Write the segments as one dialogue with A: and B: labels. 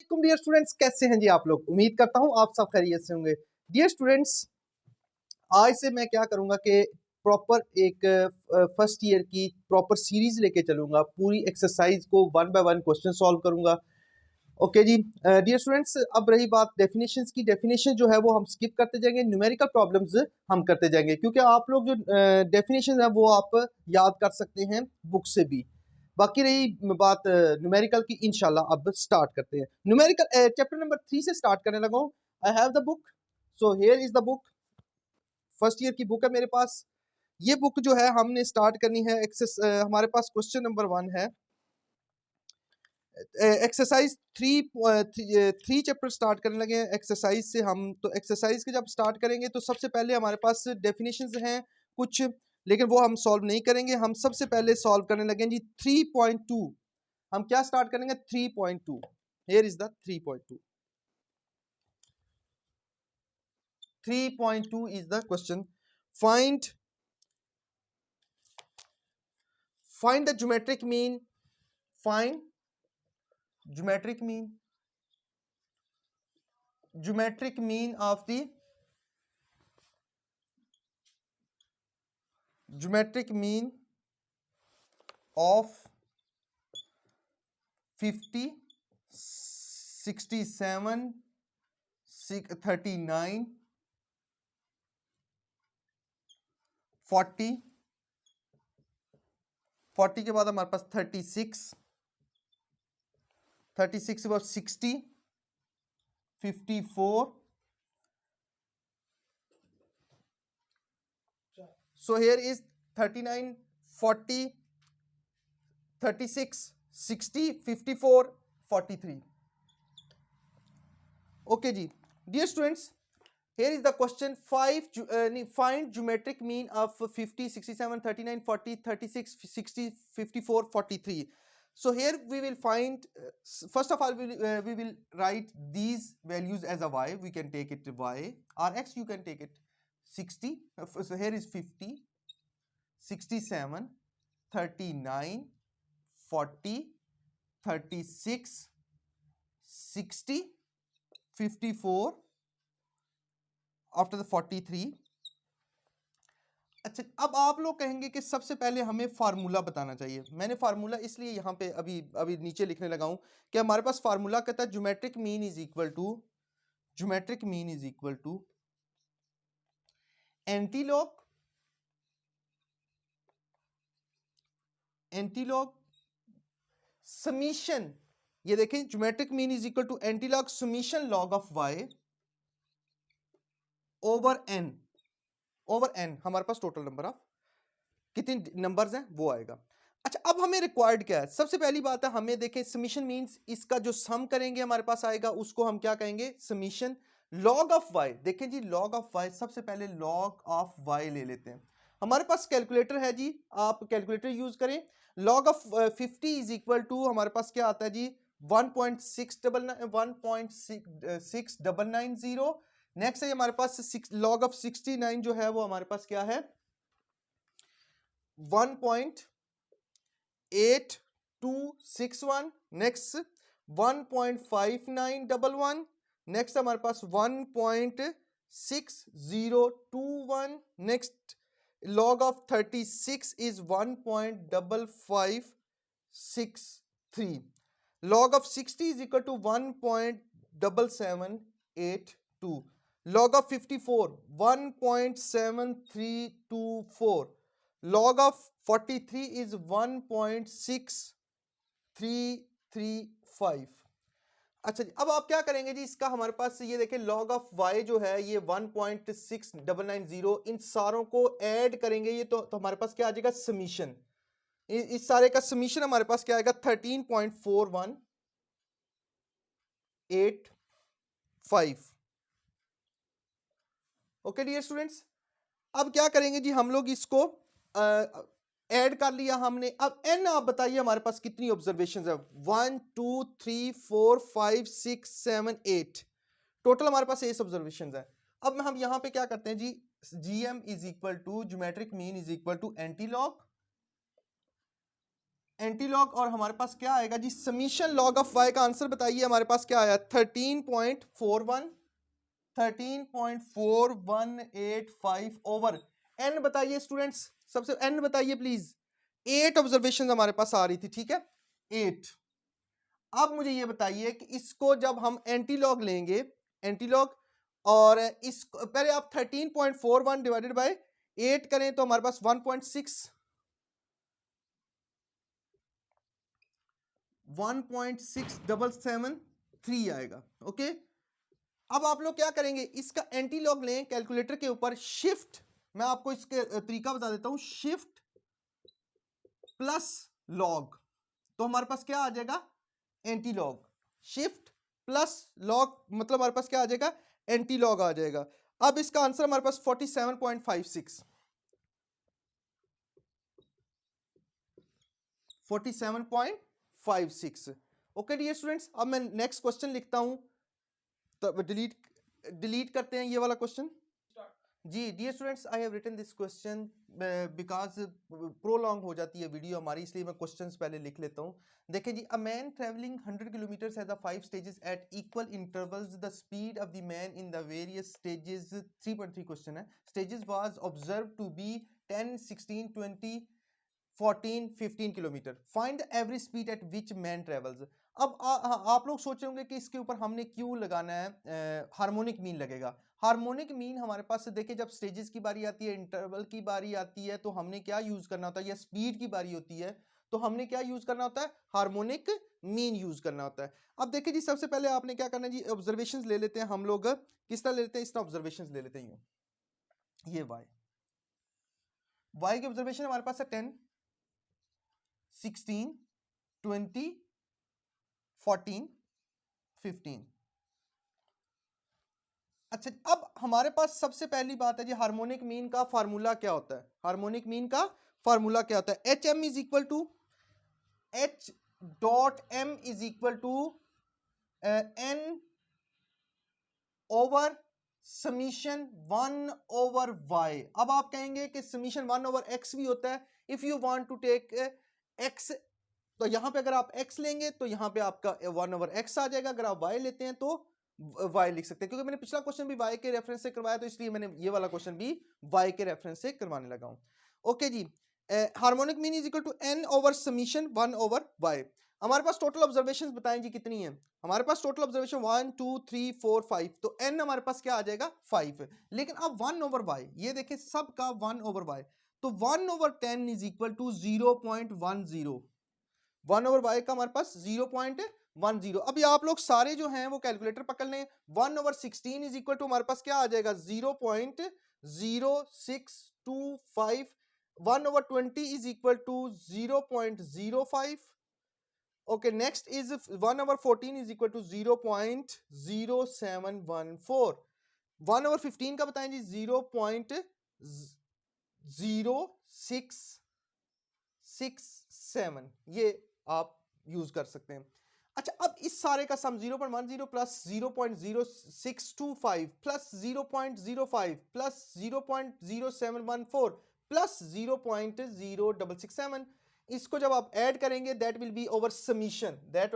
A: वालेकुम dear students, कैसे हैं जी आप लोग। उम्मीद करता हूं आप सब खैरियत से होंगे। डियर स्टूडेंट्स, आज से मैं क्या करूंगा कि प्रॉपर एक फर्स्ट ईयर की प्रॉपर सीरीज लेके चलूंगा। पूरी एक्सरसाइज को one by one question solve करूंगा। ओके जी डियर स्टूडेंट्स, अब रही बात डेफिनेशंस की। डेफिनेशन जो है वो हम स्किप करते जाएंगे, न्यूमेरिकल प्रॉब्लम्स हम करते जाएंगे, क्योंकि आप लोग जो डेफिनेशन है वो आप याद कर सकते हैं बुक से भी। बाकी रही बात न्यूमेरिकल की, इंशाल्लाह अब स्टार्ट करते हैं। न्यूमेरिकल चैप्टर नंबर 3 से स्टार्ट करने लगा हूँ। I have the book, so here is the book. First year की बुक है मेरे पास। ये बुक जो है हमने स्टार्ट करनी है। हमारे पास क्वेश्चन नंबर 1 है। एक्सरसाइज थ्री चैप्टर स्टार्ट करने लगे हैं एक्सरसाइज से हम। तो एक्सरसाइज के जब स्टार्ट करेंगे तो सबसे पहले हमारे पास डेफिनेशंस हैं कुछ, लेकिन वो हम सॉल्व नहीं करेंगे। हम सबसे पहले सॉल्व करने लगे जी 3.2। हम क्या स्टार्ट करेंगे? 3.2। Here is the 3.2। 3.2 is the question. Find the geometric mean. Find geometric mean of the geometric mean of 50, 67, 39, 40 के बाद हमारे पास 36 के बाद 60, 54। So here is 39, 40, 36, 60, 54, 43. Okay जी dear students, here is the question. Find geometric mean of 50, 67, 39, 40, 36, 60, 54, 43. So here we will find first of all we will write these values as a y. We can take it y, or x you can take it 60. So here is 50, 67, 39, 40, 36, 60, 54 after the 43। अच्छा, अब आप लोग कहेंगे कि सबसे पहले हमें formula बताना चाहिए। मैंने फार्मूला इसलिए यहाँ पे अभी नीचे लिखने लगा हूँ कि हमारे पास फार्मूला कहता है geometric mean is equal to antilog summation. ये देखें, geometric mean is equal to antilog summation log of Y over N हमारे पास टोटल नंबर ऑफ कितने नंबर्स हैं वो आएगा। अच्छा, अब हमें रिक्वायर्ड क्या है? सबसे पहली बात है, हमें देखें समीशन मींस इसका जो सम करेंगे हमारे पास आएगा, उसको हम क्या कहेंगे? Summation log of Y. देखें जी, लॉग ऑफ वाई, सबसे पहले लॉग ऑफ वाई ले लेते हैं। हमारे पास कैलकुलेटर है जी, आप कैलकुलेटर यूज करें। Log of 50 is equal to हमारे पास क्या आता है जी? 1.69990। नेक्स्ट है हमारे पास लॉग ऑफ 69 जो है वो हमारे पास क्या है? 1.8261। नेक्स्ट 1.5911। नेक्स्ट हमारे पास 1.6021। Next log of 36 is 1.5563। log of 60 is equal to 1.7782। log of 54 1.7324। log of 43 is 1.6335। अच्छा जी, अब आप क्या करेंगे जी? इसका हमारे पास ये देखें, log ऑफ y जो है ये 1.6990, इन सारों को ऐड करेंगे ये तो हमारे पास क्या आ जाएगा? समीशन। इस सारे का समीशन हमारे पास क्या आएगा? 13.4185। ओके डियर स्टूडेंट्स, अब क्या करेंगे जी? हम लोग इसको ऐड कर लिया हमने। अब n आप बताइए हमारे पास कितनी ऑब्जर्वेशंस है? 1 2 3 4 5 6 7 8, टोटल हमारे पास 8 ऑब्जर्वेशंस है। अब हम यहां पे क्या करते हैं जी? gm is equal to geometric mean is equal to antilog anti log और हमारे पास क्या आएगा जी, समीशन लॉग ऑफ वाई का आंसर बताइए हमारे पास क्या आया, 13.4185 ओवर एन बताइए स्टूडेंट्स, सबसे एन बताइए प्लीज। 8 ऑब्जर्वेशन हमारे पास आ रही थी, ठीक है 8। अब मुझे ये बताइए कि इसको जब हम एंटी लॉग लेंगे, एंटी लॉग, और इस पहले आप 13.41 डिवाइडेड बाय 8 करें तो हमारे पास 1.6773 आएगा। ओके, अब आप लोग क्या करेंगे, इसका एंटी लॉग लें कैलकुलेटर के ऊपर, शिफ्ट, मैं आपको इसके तरीका बता देता हूं, शिफ्ट प्लस लॉग, तो हमारे पास क्या आ जाएगा, anti log. Shift plus log मतलब हमारे पास क्या आ जाएगा, एंटी लॉग आ जाएगा। अब इसका आंसर हमारे पास 47.56, 47.56। ओके डियर स्टूडेंट्स, अब मैं नेक्स्ट क्वेश्चन लिखता हूं, तो डिलीट करते हैं ये वाला क्वेश्चन। जी dear students, I have written this question because prolong हो जाती है वीडियो हमारी, इसलिए मैं क्वेश्चंस पहले लिख लेता हूँ। देखिए जी, a man travelling 100 kilometre has the 5 stages at equal intervals, the speed of the man in the various stages, 3.3 question है, stages was observe to be 10, 16, 20, 14, 15 kilometre, find the average speed at which man travels. अब आप लोग सोच रहे होंगे कि इसके ऊपर हमने क्यों लगाना है, हार्मोनिक मीन लगेगा। हार्मोनिक मीन हमारे पास देखिए, जब स्टेजेस की बारी आती है, इंटरवल की बारी आती है, तो हमने क्या यूज करना होता है, या स्पीड की बारी होती है तो हमने क्या यूज करना होता है, हार्मोनिक मीन यूज करना होता है। अब देखिए जी, सबसे पहले आपने क्या करना है जी, ऑब्जर्वेशंस ले लेते हैं हम लोग, किस तरह ले लेते हैं, इस तरह ऑब्जर्वेशंस ले लेते हैं, ये वाई की ऑब्जर्वेशन हमारे पास है 10, 16, 20, 14, 15। अच्छा, अब हमारे पास सबसे पहली बात है जी, हार्मोनिक मीन का फार्मूला क्या होता है, हार्मोनिक मीन का फार्मूला क्या होता है, H M is equal to, H dot M is equal to N over summation 1 over Y. अब आप कहेंगे कि समीशन 1 ओवर एक्स भी होता है, if you want to take X, तो यहां पे अगर आप x लेंगे तो यहां पे आपका 1 ओवर एक्स आ जाएगा, अगर आप y लेते हैं तो y लिख सकते हैं, क्योंकि मैंने पिछला क्वेश्चन भी y के रेफरेंस से करवाया, तो इसलिए मैंने ये वाला क्वेश्चन भी y के रेफरेंस से करवाने लगा हूं। ओके जी, harmonic mean is equal to n over summation 1 over y। हमारे पास टोटल ऑब्जर्वेशंस बताएं जी कितनी है, हमारे पास टोटल ऑब्जर्वेशन 1 2 3 4 5, तो n हमारे पास क्या आ जाएगा 5। लेकिन अब 1 ओवर y, ये देखिए सबका 1 ओवर y, तो 1 over 10 is equal to 0.10, 1 over Y का हमारे पास 0.10। अभी आप लोग सारे जो हैं वो कैलकुलेटर पकड़ लें, 1 ओवर 16 इज इक्वल टू हमारे पास क्या आ जाएगा 0.0625, 1 over 20 is equal to 0.05। Okay, next is 1 over 14 is equal to 0.0714, 1 over 15 का बताएं जी 0.0667, ये आप यूज कर सकते हैं। अच्छा, अब इस सारे का sum 0.10 plus 0.0625 plus 0.05 plus 0.0714 plus 0.0667, इसको जब आप ऐड करेंगे that will be over summation, that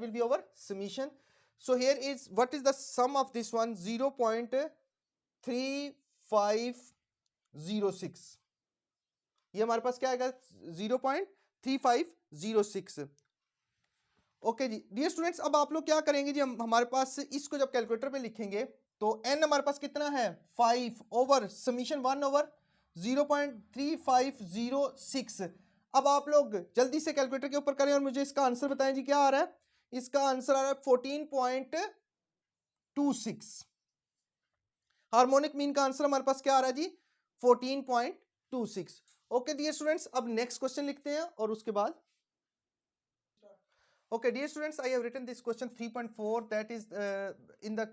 A: will be over summation. So here is what is the sum of this one, 0.3506, ये हमारे पास क्या आएगा 0.3506। ओके जी डियर स्टूडेंट्स, अब आप लोग क्या करेंगे जी, हमारे पास इसको जब कैलकुलेटर पे लिखेंगे तो n हमारे पास कितना है 5 ओवर समीशन 1 ओवर 0.3506। अब आप लोग जल्दी से कैलकुलेटर के ऊपर करें और मुझे इसका आंसर बताएं जी, क्या आ रहा है, इसका आंसर आ रहा है 14.26। हार्मोनिक मीन का आंसर हमारे पास क्या आ रहा है जी 14.26। ओके डियर स्टूडेंट्स, अब नेक्स्ट क्वेश्चन लिखते हैं और उसके बाद okay dear students, I have written this question 3.4, that is in the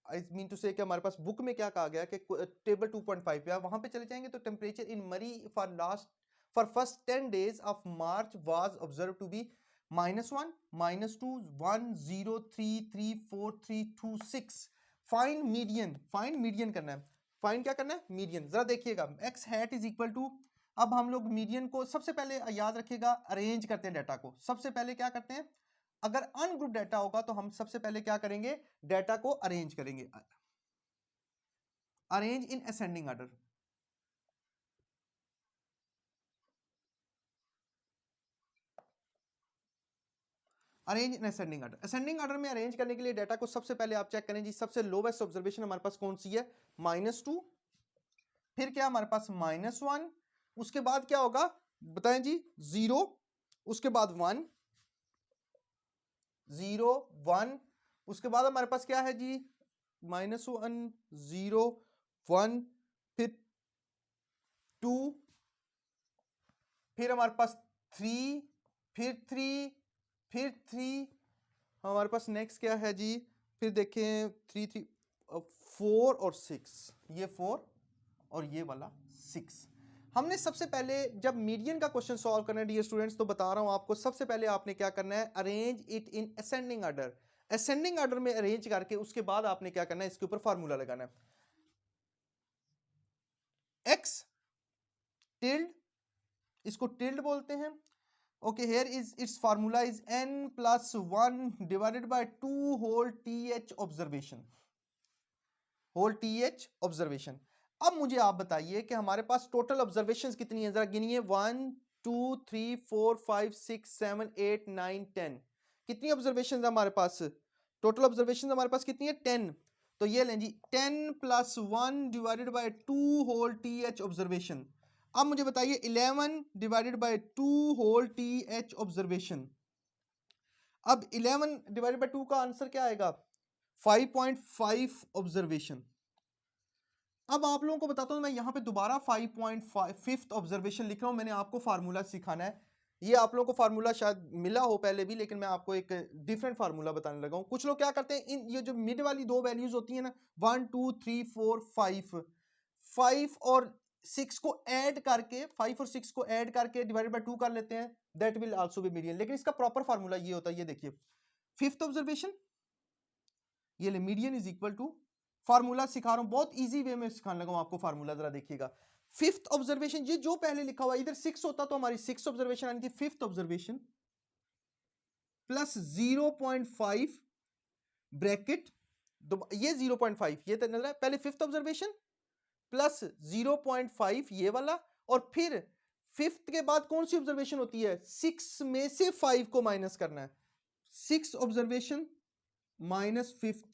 A: I mean to say कि हमारे पास बुक में क्या कहा गया कि टेबल 2.5 पे आप वहां पे चले जाएंगे तो temperature in Murree for first 10 days of March was observe to be -1, -2, 1, 0, 3, 3, 4, 3, 2, 6। Find median, find median करना है, फाइंड क्या करना है मीडियन। जरा देखिएगा x hat is equal to, अब हम लोग मीडियन को सबसे पहले याद रखिएगा अरेंज करते हैं डाटा को। सबसे पहले क्या करते हैं, अगर अनग्रुप डाटा होगा तो हम सबसे पहले क्या करेंगे, डाटा को अरेंज करेंगे, arrange in ascending order. Arrange in ascending order, ascending order में अरेंज करने के लिए डाटा को सबसे पहले आप चेक करें जी, सबसे लोवेस्ट ऑब्जर्वेशन हमारे पास कौन सी है, -2, फिर क्या हमारे पास -1, उसके बाद क्या होगा बताएं जी, 0, उसके बाद 1, 0 1, उसके बाद हमारे पास क्या है जी, -1 0 1, फिर 2, फिर हमारे पास 3, फिर 3, फिर 3, हमारे पास नेक्स्ट क्या है जी, फिर देखें 3 3 4 और 6, ये 4 और ये वाला 6। हमने सबसे पहले जब मीडियन का क्वेश्चन सॉल्व करना है डियर स्टूडेंट्स, तो बता रहा हूं आपको, सबसे पहले आपने क्या करना है, arrange it in ascending order. Ascending order में अरेंज करके उसके बाद आपने क्या करना है, इसके ऊपर फार्मूला लगाना है, एक्स टिल्ड, इसको टिल्ड बोलते हैं। Okay, here is its formula is n+1 divided by 2 whole th observation, whole th observation. अब मुझे आप बताइए कि हमारे पास टोटल ऑब्जर्वेशंस कितनी है, जरा गिनिए, 1 2 3 4 5 6 7 8 9 10, कितनी ऑब्जर्वेशंस हमारे पास, टोटल ऑब्जर्वेशंस हमारे पास कितनी है, 10। तो ये लें जी, 10+1 divided by 2 whole th observation. अब मुझे बताइए 11 divided by 2 whole th observation. अब 11 डिवाइडेड बाय 2 का आंसर क्या आएगा, 5.5 ऑब्जर्वेशन। अब आप लोगों को बताता हूं, मैं यहां पे दोबारा 5.5 ऑब्जर्वेशन लिख रहा हूं, मैंने आपको फार्मूला सिखाना है। ये आप लोगों को फार्मूला शायद मिला हो पहले भी, लेकिन मैं आपको एक डिफरेंट फार्मूला बताने लगा हूं। कुछ लोग क्या करते हैं, इन ये जो मिड वाली दो वैल्यूज होती है ना, 1 2 3 4 5, 5 और 6 को ऐड करके, 5 और 6 को ऐड करके डिवाइडेड बाय 2 कर लेते हैं, that will also be median. लेकिन इसका प्रॉपर फार्मूला ये होता है, ये देखिए, फिफ्थ ऑब्जर्वेशन, ये median is equal to, formula सिखा रहा हूं, बहुत इजी वे में सिखाने लगा हूं आपको फार्मूला, जरा देखिएगा। फिफ्थ ऑब्जर्वेशन, ये जो पहले लिखा हुआ इधर 6 होता तो हमारी 6 ऑब्जर्वेशन आनी थी, फिफ्थ ऑब्जर्वेशन प्लस 0.5 ब्रैकेट, ये 0.5 ये तो नजर है, पहले फिफ्थ ऑब्जर्वेशन प्लस 0.5 ये वाला, और फिर फिफ्थ के बाद कौन सी ऑब्जर्वेशन होती है, 6 में से 5 को माइनस करना है, 6 ऑब्जर्वेशन माइनस फिफ्थ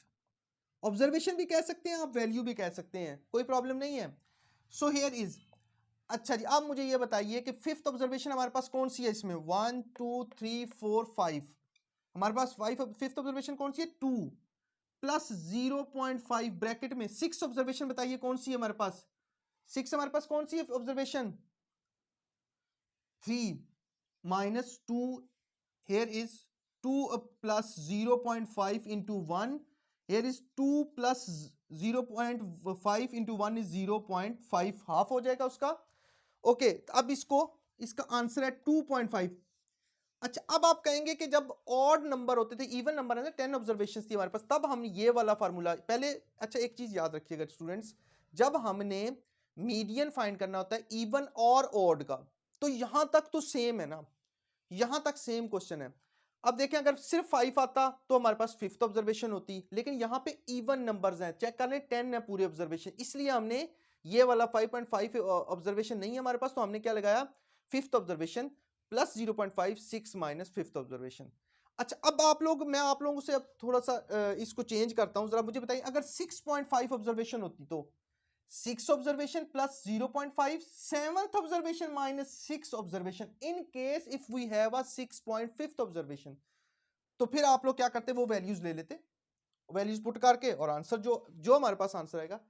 A: ऑब्जर्वेशन भी कह सकते हैं आप, वैल्यू भी कह सकते हैं, कोई प्रॉब्लम नहीं है। सो हियर इज, अच्छा जी, अब मुझे ये बताइए कि फिफ्थ ऑब्जर्वेशन हमारे पास कौन सी है इसमें, 1 2 3 4 5, हमारे पास फिफ्थ ऑब्जर्वेशन कौन सी है, 2 प्लस 0.5 ब्रैकेट में, सिक्स ऑब्जर्वेशन बताइए कौन सी है हमारे पास, सिक्स हमारे पास कौन सी है observation, 3 minus 2, here is 2 plus 0.5 into 1, here is 2 plus 0.5 into 1 is 0.5, half हो जाएगा उसका। ओके, अब इसको, इसका आंसर है 2.5। अच्छा, अब आप कहेंगे कि जब ऑड नंबर होते थे, इवन नंबर है ना, 10 ऑब्जर्वेशंस थी हमारे पास, तब हम ये वाला फार्मूला पहले, अच्छा एक चीज याद रखिएगा स्टूडेंट्स, जब हमने मीडियन फाइंड करना होता है इवन और ऑड का, तो यहां तक तो सेम है ना, यहां तक सेम क्वेश्चन है। अब देखें, अगर सिर्फ 5 आता तो हमारे पास फिफ्थ ऑब्जर्वेशन होती, लेकिन यहां पे इवन नंबर्स हैं, चेक कर लें 10 है पूरे ऑब्जर्वेशन, इसलिए हमने ये वाला 5.5 ऑब्जर्वेशन नहीं है हमारे पास, तो हमने क्या लगाया, fifth observation plus 0.5 6 minus fifth observation. अच्छा, अब आप लोग, मैं आप लोगों से अब थोड़ा सा इसको चेंज करता हूं, जरा मुझे बताइए, अगर 6.5 ऑब्जर्वेशन होती तो 6 observation plus 0.5, seventh observation minus 6 observation, in case if we have a 6.5 observation, तो फिर आप लोग क्या करते, वो वैल्यूज ले लेते, वैल्यूज पुट करके, और आंसर जो जो हमारे पास आंसर आएगा,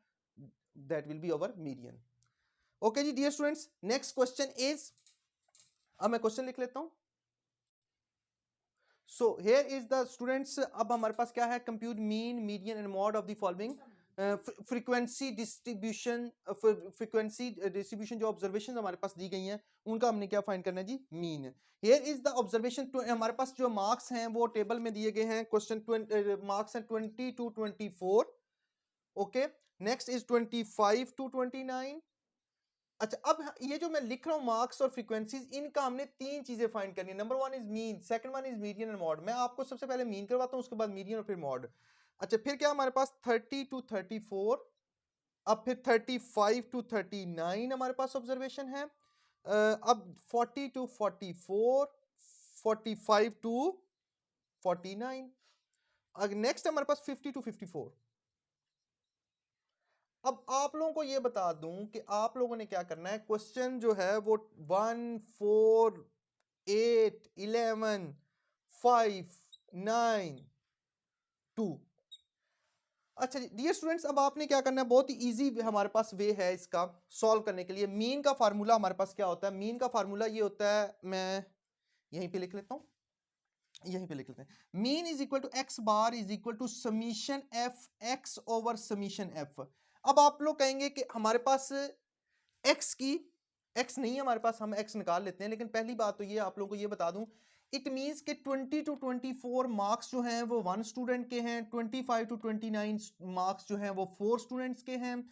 A: that will be our median. Okay जी dear students, next question is, अब मैं क्वेश्चन लिख लेता हूं। So here is the students, अब हमारे पास क्या है, compute mean median and mode of the following frequency distribution, frequency distribution जो ऑब्जर्वेशन हमारे पास दी गई हैं, उनका हमने क्या फाइंड करना है जी, mean. Here is the observation, हमारे पास जो मार्क्स हैं वो टेबल में दिए गए हैं, क्वेश्चन मार्क्स हैं 20 to 24, okay, next is 25 to 29, अच्छा, अब ये जो मैं लिख रहा हूं मार्क्स और फ्रीक्वेंसीज, इनका हमने तीन चीजें फाइंड करनी है। Number one is mean, second one is median and mod. मैं आपको सबसे पहले मीन करवाता हूं, उसके बाद मीडियन और फिर मॉड। अच्छा, फिर क्या हमारे पास 30 टू 34, अब फिर 35 टू 39 हमारे पास ऑब्जर्वेशन है। अब 40 टू 44, 45 टू 49। अब नेक्स्ट हमारे पास 50 टू 54। अब आप लोगों को ये बता दूं कि आप लोगों ने क्या करना है। क्वेश्चन जो है वो 1, 4, 8, 11, 5, 9, 2। अच्छा जी डियर स्टूडेंट्स, अब आपने क्या करना है, बहुत ही इजी हमारे पास वे है इसका सॉल्व करने के लिए। मीन का फार्मूला हमारे पास क्या होता है? मीन का फार्मूला ये होता है, मैं यहीं पे लिख लेता हूं, यहीं पे लिख लेते हैं। Mean is equal to X bar is equal to summation F X over summation F. अब आप लोग कहेंगे कि हमारे पास एक्स की एक्स नहीं है हमारे पास, हम एक्स निकाल लेते हैं। लेकिन पहली बात तो ये आप लोगों को ये बता दूं, इट मींस कि 20 टू 24 मार्क्स जो हैं वो 1 स्टूडेंट के हैं, 25 टू 29 मार्क्स जो हैं वो 4 स्टूडेंट्स के हैं,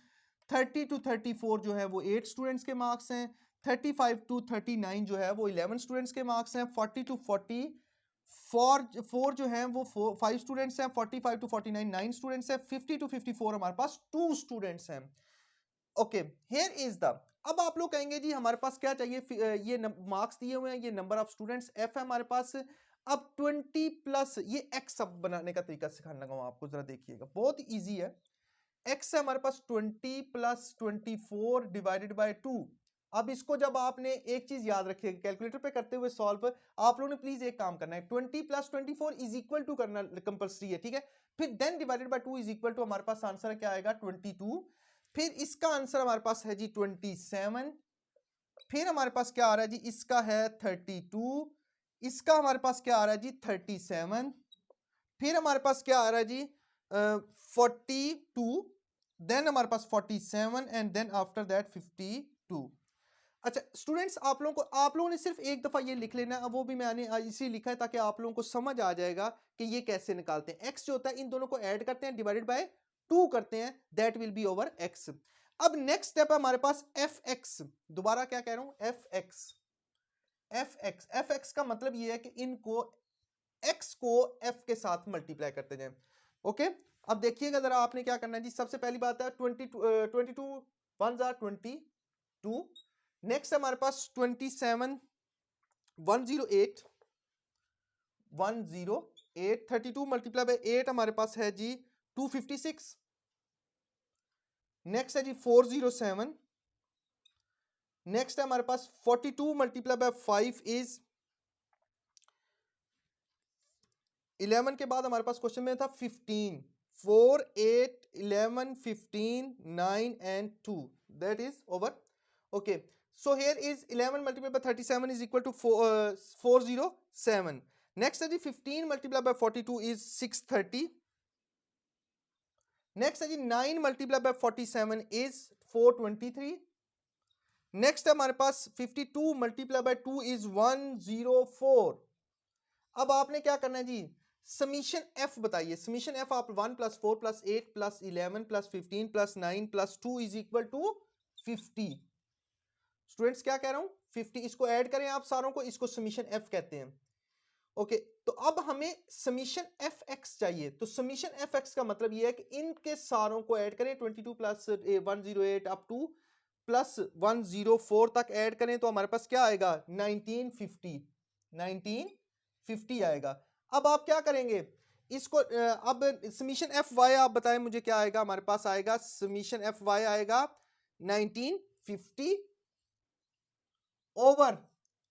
A: 30 टू 34 जो है वो 8 स्टूडेंट्स के मार्क्स हैं, 35 टू 39 जो है वो 11 स्टूडेंट्स के मार्क्स हैं, 40 टू 44 जो हैं वो 5 स्टूडेंट्स हैं, 45 टू 49 9 स्टूडेंट्स हैं, 50 टू 54 हमारे पास 2 स्टूडेंट्स हैं। ओके, हियर इज द, अब आप लोग कहेंगे जी हमारे पास क्या चाहिए, ये मार्क्स दिए हुए हैं, ये नंबर ऑफ स्टूडेंट्स एफ है हमारे पास। अब 20 प्लस ये एक्स अब बनाने का तरीका सिखाने लगा हूं आपको, जरा देखिएगा, बहुत इजी है। एक्स है हमारे पास 20 प्लस 24 डिवाइडेड बाय 2। अब इसको जब आपने एक चीज याद रखिएगा, कैलकुलेटर पे करते हुए सॉल्व, आप लोगों ने प्लीज एक काम करना है, 20 प्लस 24 इज इक्वल टू करना कंपल्सरी है, ठीक है। फिर then divided by 2 is equal to, हमारे पास आंसर क्या आएगा 22। फिर इसका आंसर हमारे पास है जी 27। फिर हमारे पास क्या आ रहा है जी, इसका है 32। इसका हमारे पास क्या आ रहा है जी 37। फिर हमारे पास क्या आ रहा है जी 42। देन हमारे पास 47 एंड देन आफ्टर दैट 52। अच्छा स्टूडेंट्स, आप लोगों ने सिर्फ एक दफा ये लिख लेना है, वो भी मैंने इसी लिखा है ताकि आप लोगों को समझ आ जाएगा कि ये कैसे निकालते हैं। एक्स जो होता है इन दोनों को ऐड करते हैं, डिवाइडेड बाय 2 करते हैं, that will be over x. अब नेक्स्ट स्टेप है हमारे पास एफ एक्स। दोबारा क्या कह रहा हूं, F x. F x, F x का मतलब ये है कि इनको एक्स को एफ के साथ मल्टीप्लाई करते जाएं। ओके, अब देखिएगा जरा, आपने क्या करना है जी, सबसे पहली बात है 22 वन जार 22। नेक्स्ट हमारे पास 27 108 108, 32 मल्टीप्लाई बाय 8 हमारे पास है जी 256। नेक्स्ट है जी 407। नेक्स्ट है हमारे पास 42 मल्टीप्लाई बाय 5 इज 11 के बाद हमारे पास क्वेश्चन में था 15। 4 8 11 15 9 and 2, that is over. Okay, so here is 11 multiplied by 37 is equal to 407। next है जी 15 multiplied by 42 is 630। next है जी 9 multiplied by 47 is 423। next है हमारे पास 52 multiplied by 2 is 104। अब आपने क्या करना है जी, समीशन एफ बताइए। समीशन एफ आप 1 plus 4 plus 8 plus 11 plus 15 plus 9 plus 2 is equal to 50। Students क्या कह रहा हूं 50, इसको ऐड करें आप सारों को, इसको समीशन एफ कहते हैं। ओके, तो अब हमें समीशन एफ एक्स चाहिए। तो समीशन एफ एक्स का मतलब यह है कि इनके सारों को ऐड करें, 22 प्लस 108 अप टू प्लस 104 तक ऐड करें, तो हमारे पास क्या आएगा 1950। 1950 आएगा। अब आप क्या करेंगे इसको, अब समीशन एफ वाई आप बताएं मुझे क्या आएगा। हमारे पास आएगा समीशन एफ वाई आएगा 1950 ओवर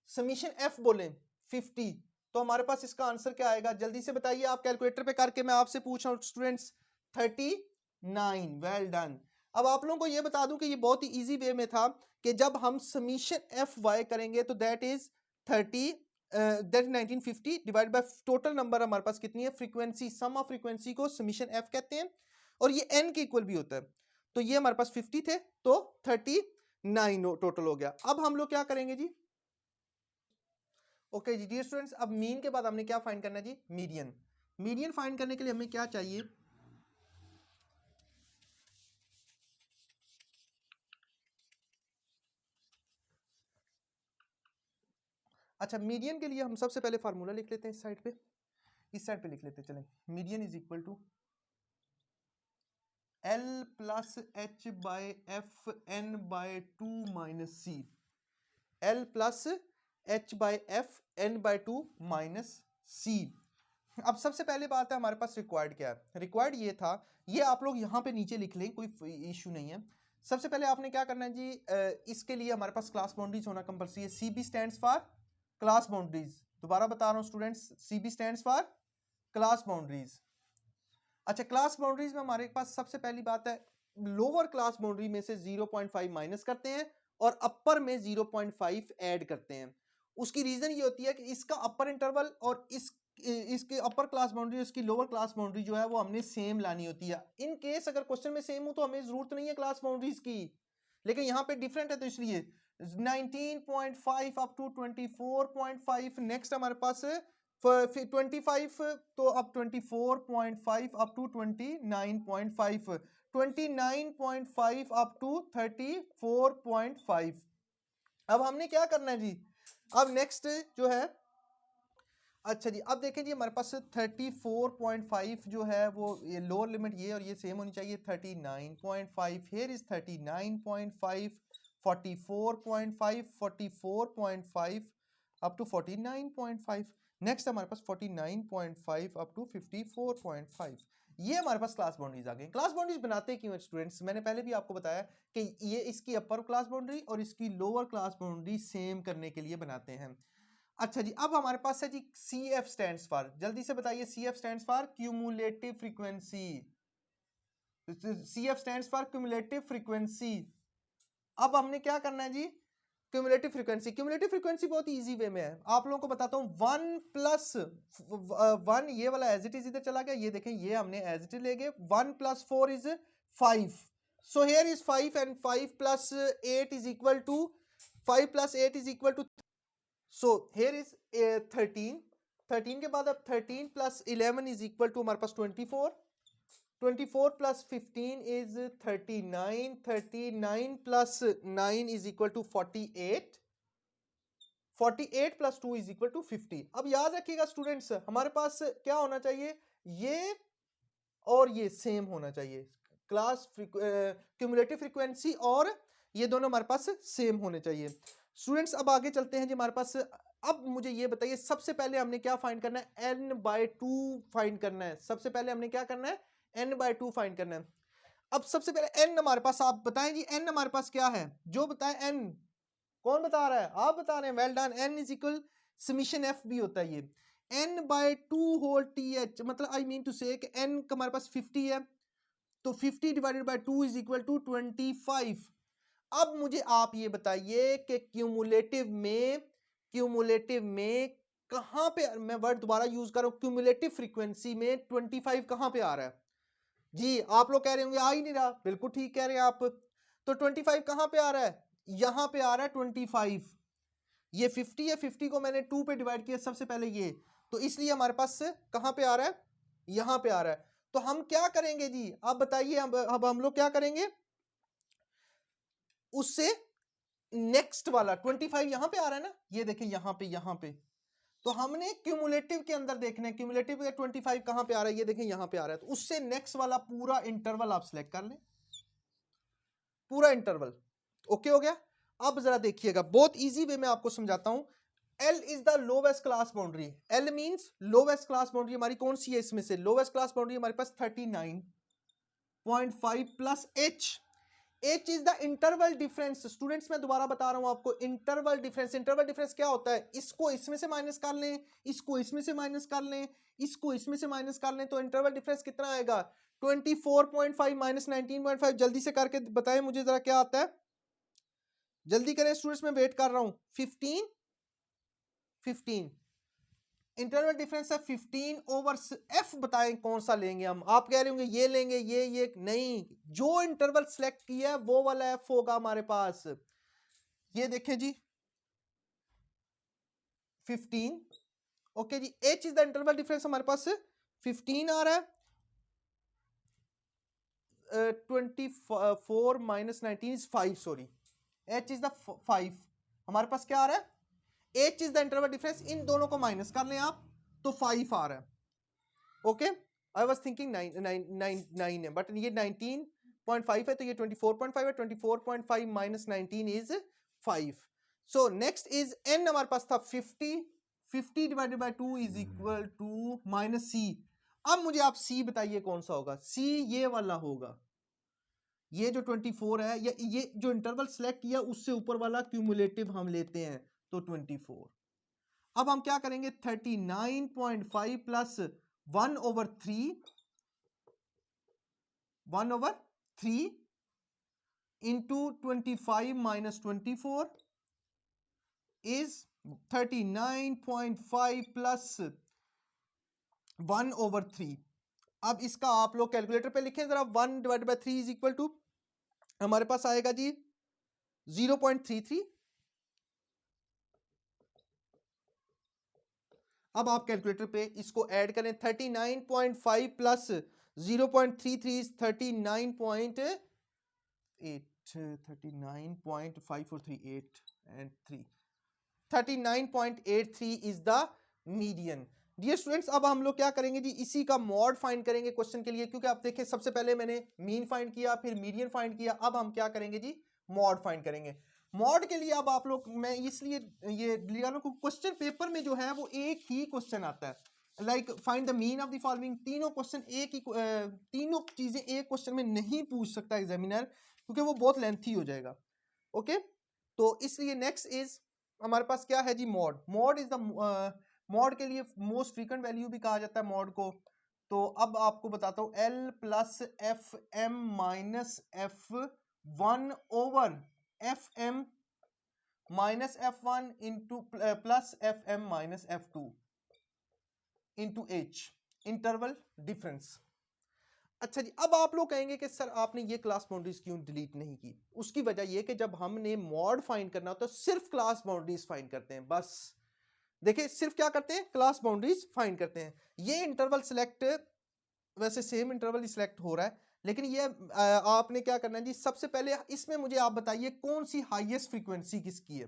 A: समीशन एफ बोलें 50। तो हमारे पास इसका आंसर क्या आएगा, जल्दी से बताइए आप कैलकुलेटर पे करके, मैं आपसे पूछ रहा हूं स्टूडेंट्स। 39। Well done. अब आप लोगों को यह बता दूं कि ये बहुत ही इजी वे में था कि जब हम समीशन एफ वाई करेंगे तो that is 30, that 1950 divide by total number हमारे पास कितनी है, फ्रीक्वेंसी, सम ऑफ फ्रीक्वेंसी को समीशन एफ कहते हैं, और ये एन के इक्वल भी होता है। तो ये हमारे पास 50 थे, तो 39 टोटल हो गया। अब हम लोग क्या करेंगे जी, ओके जी डियर स्टूडेंट्स, अब मीन के बाद हमने क्या फाइंड करना है जी, मीडियन। मीडियन फाइंड करने के लिए हमें क्या चाहिए, अच्छा, मीडियन के लिए हम सबसे पहले फार्मूला लिख लेते हैं, इस साइड पे, इस साइड पे लिख लेते हैं। चलें, median is equal to L plus H by F N by 2 minus C. L plus H by F N by 2 minus C. अब सबसे पहले बात है हमारे पास रिक्वायर्ड क्या है। रिक्वायर्ड ये था, ये आप लोग यहाँ पे नीचे लिख लें, कोई इशू नहीं है। सबसे पहले आपने क्या करना है जी, इसके लिए हमारे पास क्लास बाउंड्रीज होना कंपलसरी है। CB stands for class boundaries. दोबारा बता रहा हूँ students, CB stands for class boundaries. अच्छा, क्लास बाउंड्रीज में हमारे पास सबसे पहली बात है, लोअर क्लास बाउंड्री में से 0.5 माइनस करते हैं और अपर में 0.5 ऐड करते हैं। उसकी रीजन ये होती है कि इसका अपर इंटरवल और इसके अपर क्लास बाउंड्री, इसकी लोअर क्लास बाउंड्री जो है वो हमने सेम लानी होती है। इन केस अगर क्वेश्चन में सेम हो तो हमें जरूरत नहीं है क्लास बाउंड्रीज की, लेकिन यहाँ पे डिफरेंट है तो इसलिए 19.5 अप टू 24.5। नेक्स्ट हमारे पास 25, तो अब 24.5 अप टू 29.5, 29.5 अप टू 34.5। अब हमने क्या करना है जी, अब नेक्स्ट जो है, अच्छा जी, अब देखें जी हमारे पास 34.5 जो है वो ये लोअर लिमिट ये और ये सेम होनी चाहिए। 39.5 here is 39.5, 44.5, 44.5 up to 49.5। Next हमारे पास 49.5 अप टू 54.5। ये हमारे पास क्लास बाउंड्रीज आ गई। क्लास बाउंड्रीज बनाते क्यों स्टूडेंट्स, मैंने पहले भी आपको बताया कि ये इसकी अपर क्लास बाउंड्री और इसकी लोअर क्लास बाउंड्री सेम करने के लिए बनाते हैं। अच्छा जी, अब हमारे पास है जी CF स्टैंड्स फॉर, जल्दी से बताइए, CF stands for cumulative frequency. CF stands for cumulative frequency. अब हमने क्या करना है जी, क्यूमुलेटिव फ्रीक्वेंसी। क्यूमुलेटिव फ्रीक्वेंसी बहुत इजी वे में है, आप लोगों को बताता हूं। 1 प्लस 1, ये वाला एज इट इज इधर चला गया, ये देखें ये हमने एज इट इज ले गए। 1 plus 4 is 5, so here is 5 and 5 plus 8 is equal to 5 plus 8 is equal to, so here is 13। 13 के बाद अब 13 प्लस 11 इज इक्वल टू हमारे पास 24। 24 plus 15 is 39। 39 plus 9 is equal to 48। 48 plus 2 is equal to 50। अब याद रखिएगा students, हमारे पास क्या होना चाहिए, ये और ये सेम होना चाहिए। क्लास क्यूमुलेटिव फ्रीक्वेंसी और ये दोनों हमारे पास सेम होने चाहिए। स्टूडेंट्स अब आगे चलते हैं जी हमारे पास। अब मुझे ये बताइए, सबसे पहले हमने क्या फाइंड करना है, n/2 फाइंड करना है। सबसे पहले हमने क्या करना है, n/2 फाइंड करना है। अब सबसे पहले n हमारे पास, आप बताएं जी n हमारे पास क्या है, जो बताएं n, कौन बता रहा है, आप बता रहे हैं, well done. n is equal summation f भी होता है ये, n/2 होल th, मतलब आई मीन टू से कि n हमारे पास 50 है, तो 50 divided by 2 is equal to 25। अब मुझे आप ये बताइए कि क्यूमुलेटिव में कहां पे, मैं वर्ड दोबारा यूज कर रहा हूं, क्यूमुलेटिव फ्रीक्वेंसी में 25 कहां पे आ रहा है जी। आप लोग कह रहे होंगे आ ही नहीं रहा, बिल्कुल ठीक कह रहे हैं आप। तो 25 कहां पे आ रहा है, यहां पे आ रहा है 25। ये 50 है, 50 को मैंने 2 पे डिवाइड किया सबसे पहले ये, तो इसलिए हमारे पास कहां पे आ रहा है, यहां पे आ रहा है। तो हम क्या करेंगे जी, आप बताइए, अब हम लोग क्या करेंगे, उससे नेक्स्ट वाला 25 यहां पे आ रहा है ना, ये देखिए यहां पे, तो हमने क्यूमुलेटिव के अंदर देखना है, क्यूमुलेटिव का 25 कहां पे आ रहा है, ये देखें यहां पे आ रहा है, तो उससे नेक्स्ट वाला पूरा इंटरवल आप सिलेक्ट कर लें, पूरा इंटरवल। ओके हो गया। अब जरा देखिएगा, बहुत इजी वे में आपको समझाता हूं। L is the lowest class boundary. L means lowest class boundary हमारी कौन सी है, इसमें से लोवेस्ट क्लास बाउंड्री हमारे पास 39.5 plus H। H is the interval difference. Students मैं दोबारा बता रहा हूं आपको, इंटरवल डिफरेंस। इंटरवल डिफरेंस क्या होता है, इसको इसमें से माइनस कर लें, इसको इसमें से माइनस कर लें, इसको इसमें से माइनस कर लें, तो इंटरवल डिफरेंस कितना आएगा, 24.5 माइनस 19.5। जल्दी से करके बताएं मुझे जरा क्या आता है, जल्दी करें स्टूडेंट्स, मैं वेट कर रहा हूं। 15 इंटरवल डिफरेंस है 15 ओवर f। बताएं कौन सा लेंगे हम, आप कह रहे होंगे ये लेंगे, ये नहीं, जो इंटरवल सिलेक्ट किया है वो वाला f होगा हमारे पास। ये देखें जी 15। ओके जी, h is the interval difference हमारे पास 15 आ रहा है। 24 minus 19 is 5, sorry, h is the 5। हमारे पास क्या आ रहा है, H is the interval difference, इन दोनों को माइनस कर लें आप तो 5 आ रहा है. ओके, आई वॉज थिंकिंग 9 है, बट ये 19.5 है, तो ये 24.5 है. 24.5 minus 19 is 5. So next is n, हमारे पास था 50. 50 divided by 2 is equal to minus c. अब मुझे आप c बताइए कौन सा होगा. c ये वाला होगा, ये जो 24 है, या ये जो इंटरवल सेलेक्ट किया उससे ऊपर वाला क्यूमुलेटिव हम लेते हैं तो 24. अब हम क्या करेंगे, 39.5 plus 1/3 into 25 minus 24 is 39.5 plus 1/3. अब इसका आप लोग कैलकुलेटर पे लिखें जरा. 1 divided by 3 is equal to, हमारे पास आएगा जी 0.33. अब आप कैलकुलेटर पे इसको ऐड करें. 39.5 plus 0.33 is 39.8. 39.5438 and 3. 39.83 is the median. Dear students, अब हम लोग क्या करेंगे जी, इसी का मॉड फाइंड करेंगे क्वेश्चन के लिए, क्योंकि आप देखें सबसे पहले मैंने मीन फाइंड किया, फिर मीडियन फाइंड किया. अब हम क्या करेंगे जी, मॉड फाइंड करेंगे. मॉड के लिए अब आप लोग, मैं इसलिए ये लिया ना, क्वेश्चन पेपर में जो है वो एक ही क्वेश्चन आता है. Like find the mean of the following. तीनों क्वेश्चन एक ही, तीनों चीजें एक क्वेश्चन में नहीं पूछ सकता एग्जामिनर, क्योंकि वो बहुत लेंथी हो जाएगा. ओके, तो इसलिए नेक्स्ट इज हमारे पास क्या है जी, mode. Mode is the, mode के लिए मोस्ट फ्रीक्वेंट वैल्यू भी कहा जाता है मॉड को. तो अब आपको बताता हूं, L plus F M minus F1/Fm minus F1 into plus Fm minus F2 into H, interval difference. अच्छा जी, अब आप लोग कहेंगे कि सर आपने ये क्लास बाउंड्रीज क्यों डिलीट नहीं की. उसकी वजह ये कि जब हमने मॉड फाइंड करना होता है तो सिर्फ क्लास बाउंड्रीज फाइंड करते हैं बस. देखिए सिर्फ क्या करते हैं, क्लास बाउंड्रीज फाइंड करते हैं. ये इंटरवल सिलेक्ट, वैसे सेम इंटरवल ही सिलेक्ट हो रहा है, लेकिन ये आपने क्या करना है जी, सबसे पहले इसमें मुझे आप बताइए कौन सी हाईएस्ट फ्रीक्वेंसी किसकी है.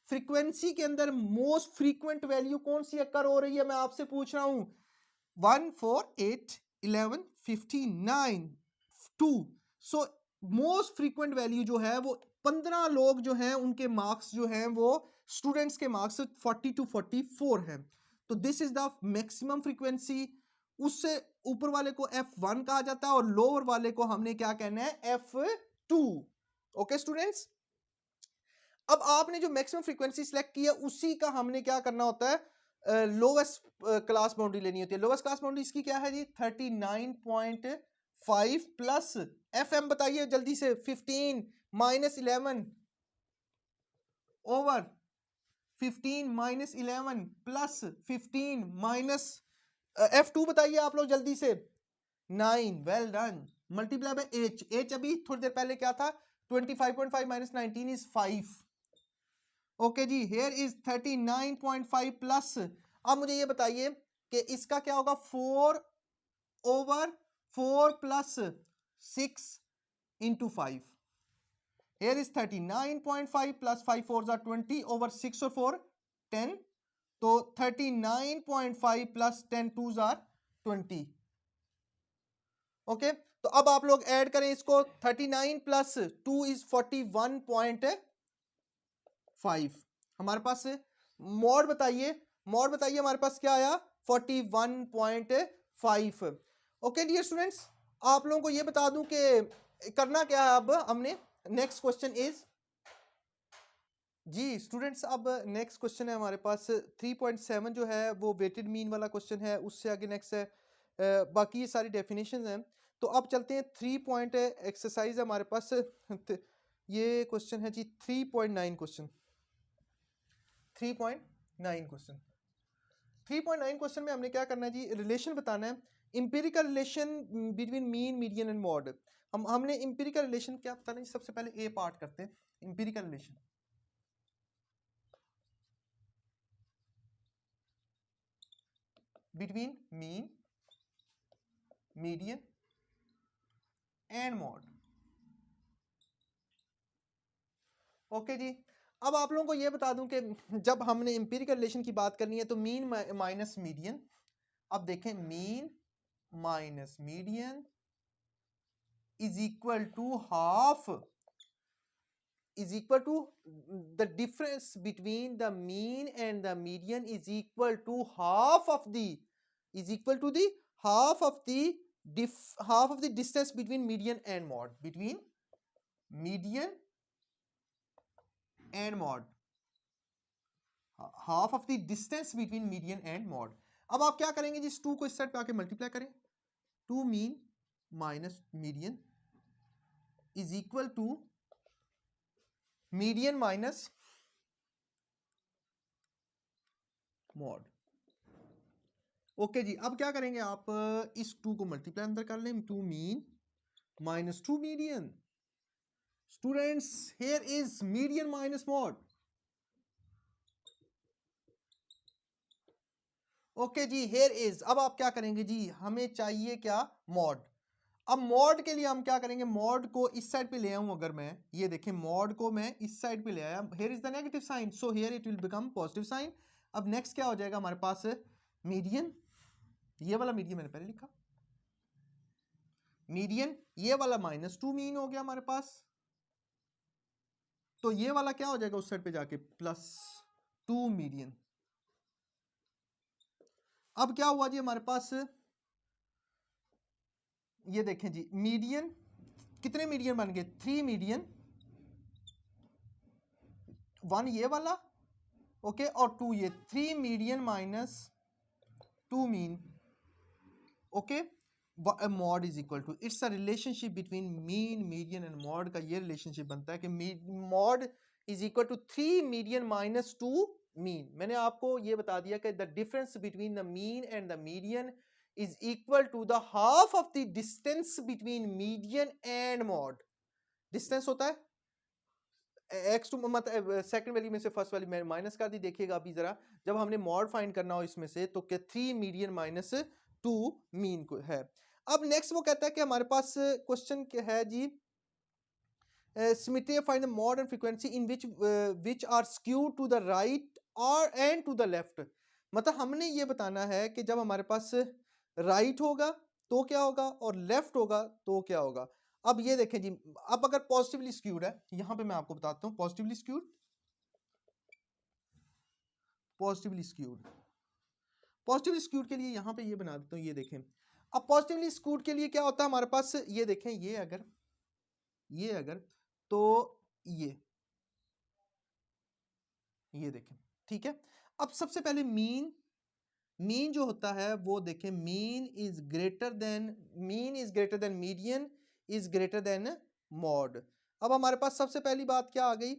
A: फ्रीक्वेंसी के अंदर मोस्ट फ्रीक्वेंट वैल्यू कौन सी अकर हो रही है, मैं आपसे पूछ रहा हूं. 1 4 8 11 59 2. सो मोस्ट फ्रीक्वेंट वैल्यू जो है वो 15 लोग जो हैं उनके मार्क्स जो हैं वो स्टूडेंट्स के मार्क्स 40 to 44 हैं. तो this is the maximum frequency. उससे ऊपर वाले को F1 कहा जाता है और लोअर वाले को हमने क्या कहना है, F2. ओके स्टूडेंट्स, अब आपने जो मैक्सिमम फ्रीक्वेंसी सिलेक्ट की है उसी का हमने क्या करना होता है, लोवेस्ट क्लास बाउंड्री लेनी होती है. लोवेस्ट क्लास बाउंड्री इसकी क्या है जी, 39.5 प्लस Fm बताइए जल्दी से. 15 minus 11 over 15 minus 11 plus 15 minus F2 बताइए आप लोग जल्दी से. 9. Well done. Multiply by H. H अभी थोड़ी देर पहले क्या था, 25.5 माइनस 19 इज 5. ओके जी, हेयर इज 39.5 प्लस. अब मुझे ये बताइए कि इसका क्या होगा, 4/4 plus 6 into 5. Here is 39.5 plus 5 4 20 over 6 और 4 10. तो 39.5 प्लस 10 2 20. ओके, तो अब आप लोग ऐड करें इसको. 39 प्लस 2 इज 41.5. हमारे पास मॉड बताइए, मॉड बताइए हमारे पास क्या आया, 41.5. ओके डियर स्टूडेंट्स, आप लोगों को ये बता दूं कि करना क्या है. अब हमने नेक्स्ट क्वेश्चन इज जी स्टूडेंट्स, अब नेक्स्ट क्वेश्चन है हमारे पास 3.7 जो है वो वेटेड मीन वाला क्वेश्चन है. उससे आगे नेक्स्ट है बाकी ये सारी डेफिनेशन हैं. तो अब चलते हैं 3 पॉइंट एक्सरसाइज है हमारे पास. ये क्वेश्चन है जी 3.9 क्वेश्चन. 3.9 क्वेश्चन. 3.9 क्वेश्चन में हमने क्या करना है जी, रिलेशन बताना है. Empirical relation between mean median and mode. हमने इंपेरिकल रिलेशन क्या बताना है, सबसे पहले ए पार्ट करते हैं. Empirical relation between mean median and mode. Okay जी, अब आप लोगों को ये बता दूं कि जब हमने एम्पिरिकल रिलेशन की बात करनी है तो मीन माइनस मीडियन, अब देखें mean minus median is equal to half, is equal to the difference between the mean and the median is equal to half of the, is equal to the half of the half of the distance between median and mode, between median and mode, half of the distance between median and mode. अब आप क्या करेंगे, जिस 2 को इस side पे आके multiply करें, 2 mean minus median is equal to median minus mode. Okay जी, अब क्या करेंगे आप, इस 2 को मल्टीप्लाई अंदर कर लें, 2 mean minus 2 median. Students here is median minus mode. Okay जी, हियर इज, अब आप क्या करेंगे जी, हमें चाहिए क्या, मॉड। अब मॉड के लिए हम क्या करेंगे, मॉड को इस साइड पे ले आऊं, अगर मैं ये देखें मॉड को मैं इस साइड पे ले आया, here is the negative sign, so here it will become positive sign. अब नेक्स्ट क्या हो जाएगा हमारे पास, मीडियन, ये वाला मीडियन मैंने पहले लिखा, मीडियन ये वाला माइनस 2 मीन हो गया हमारे पास, तो ये वाला क्या हो जाएगा उस साइड पे जाके, प्लस 2 मीडियन। अब क्या हुआ जी हमारे पास, ये देखें जी, मीडियन कितने मीडियन बन गए, 3 मीडियन, 1 ये वाला, ओके, और 2 ये, 3 median minus 2 mean, okay, mod is equal to, it's a relationship between mean median and mod का ये रिलेशनशिप बनता है कि mod is equal to 3 median minus 2 mean. मैंने आपको ये बता दिया कि the difference between the mean and the median is equal to the half of the distance between median and mod। Distance होता है एक्स टू, मतलब सेकंड वैल्यू में से फर्स्ट वैल्यू में माइनस कर दी। देखिएगा अभी जरा, जब हमने मॉड फाइंड करना हो इसमें से, तो क्या 3 मीडियन माइनस 2 मीन को है। अब नेक्स्ट वो कहता है कि हमारे पास क्वेश्चन क्या है जी, symmetry find the mode and frequency in which are skewed to the right और एंड टू द लेफ्ट। मतलब हमने ये बताना है कि जब हमारे पास राइट होगा तो क्या होगा और लेफ्ट होगा तो क्या होगा। अब ये देखें जी, अब अगर पॉजिटिवली स्क्यूड है, यहां पे मैं आपको बताता हूं positively skewed, positively skewed, positively skewed के लिए यहां पे ये बना देता हूं, ये देखें। अब पॉजिटिवली स्क्यूड के लिए क्या होता है हमारे पास, ये देखें, ये अगर तो ये देखें, ठीक है। अब सबसे पहले मीन जो होता है वो देखें, mean is greater than median is greater than mod. अब हमारे पास सबसे पहली बात क्या आ गई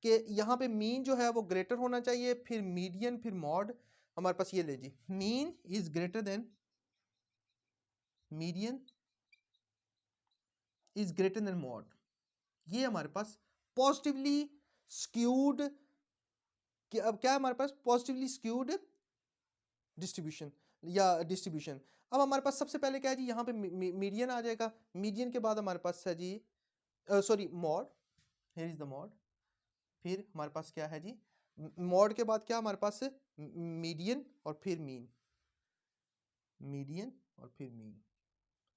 A: कि यहाँ पे मीन जो है वो ग्रेटर होना चाहिए, फिर मीडियन, फिर मॉड। हमारे पास ये ले जी, mean is greater than median is greater than mode. ये हमारे पास पॉजिटिवली स्क्यूड, अब क्या है हमारे पास, पॉजिटिवली स्क्यूड डिस्ट्रीब्यूशन या डिस्ट्रीब्यूशन। अब हमारे पास सबसे पहले क्या है जी, यहाँ पे मीडियन आ जाएगा, मीडियन के बाद हमारे पास है जी, sorry mode, here is the mode, फिर हमारे पास क्या है जी, मॉड के बाद क्या हमारे पास है, मीडियन और फिर मीन, मीडियन और फिर मीन।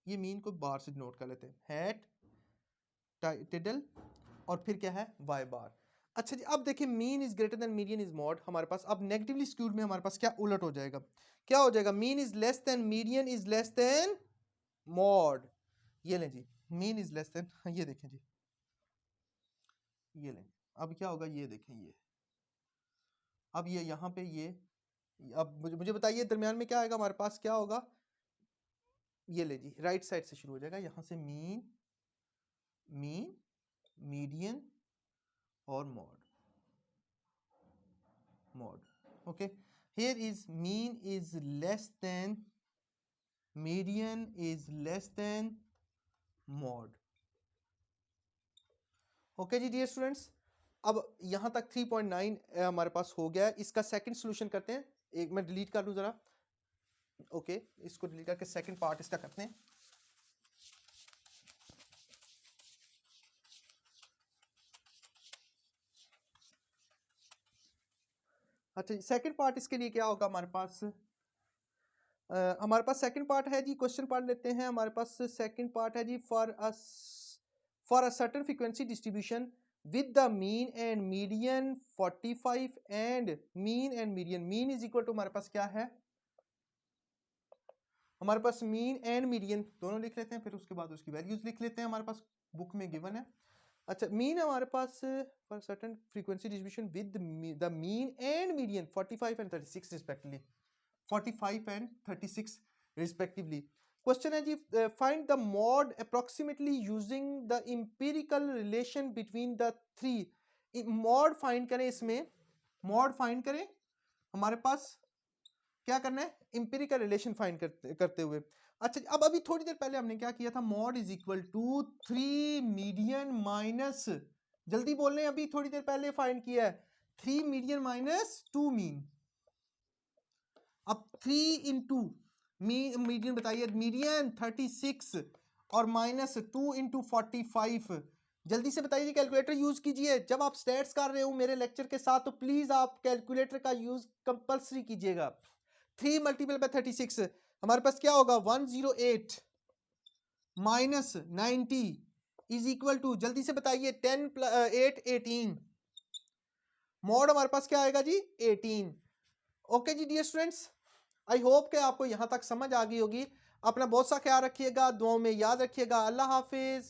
A: ये मीन को बार से नोट कर लेते हैं, हैट टिडल, और फिर क्या है, वाई बार। अच्छा जी, अब देखिए mean is greater than median is mod हमारे पास। अब नेगेटिवली स्क्यूड में हमारे पास क्या उलट हो जाएगा, क्या हो जाएगा, mean is less than median is less than mode. ये लें जी, मीन इज लेस देन, ये देखें जी, ये लें। अब क्या होगा, ये देखें, ये अब ये यहाँ पे ये, अब मुझे बताइए दरमियान में क्या आएगा हमारे पास, क्या होगा, ये ले जी, राइट साइड से शुरू हो जाएगा, यहाँ से मीन मीडियन और mod, okay. here is mean is less than median is less than mod। Okay जी डियर स्टूडेंट्स, अब यहां तक 3.9 हमारे पास हो गया है। इसका सेकंड सॉल्यूशन करते हैं, एक मैं डिलीट कर दूं जरा, ओके, इसको डिलीट करके सेकंड पार्ट इसका करते हैं। अच्छा सेकंड पार्ट इसके लिए क्या होगा हमारे पास सेकंड पार्ट है जी, क्वेश्चन पढ़ लेते हैं। हमारे पास सेकंड पार्ट है जी, for a certain frequency distribution with the mean and median 45 and mean is equal to, हमारे पास क्या है, हमारे पास मीन एंड मीडियन दोनों लिख लेते हैं, फिर उसके बाद उसकी वैल्यूज लिख लेते हैं, हमारे पास बुक में गिवन है। अच्छा मीन हमारे पास for certain frequency distribution with the mean and median 45 and 36 respectively, 45 and 36 respectively. Question है जी, find the mode approximately using the empirical relation between the three. Mode find करें, इसमें मॉड फाइंड करें, हमारे पास क्या करना है, इंपीरिकल रिलेशन फाइंड करते हुए। अच्छा अब अभी थोड़ी देर पहले हमने क्या किया था, mod is equal to 3 median minus, जल्दी बोल रहे हैं, अभी थोड़ी देर पहले फाइंड किया है 3 मीडियन माइनस 2 मीन। अब 3 इंटू मीडियन बताइए, मीडियन 36 और माइनस 2 इंटू 45, जल्दी से बताइए, कैलकुलेटर यूज कीजिए। जब आप स्टेट्स कर रहे हो मेरे लेक्चर के साथ तो प्लीज आप कैलकुलेटर का यूज कंपल्सरी कीजिएगा। 3 मल्टीपल बाय 36 हमारे पास क्या होगा, 108 माइनस 90 इज इक्वल टू, जल्दी से बताइए, 10 8 18, मॉड हमारे पास क्या आएगा जी, 18। ओके जी डियर स्टूडेंट्स, आई होप कि आपको यहां तक समझ आ गई होगी। अपना बहुत सा ख्याल रखिएगा, दुआओं में याद रखिएगा। अल्लाह हाफिज।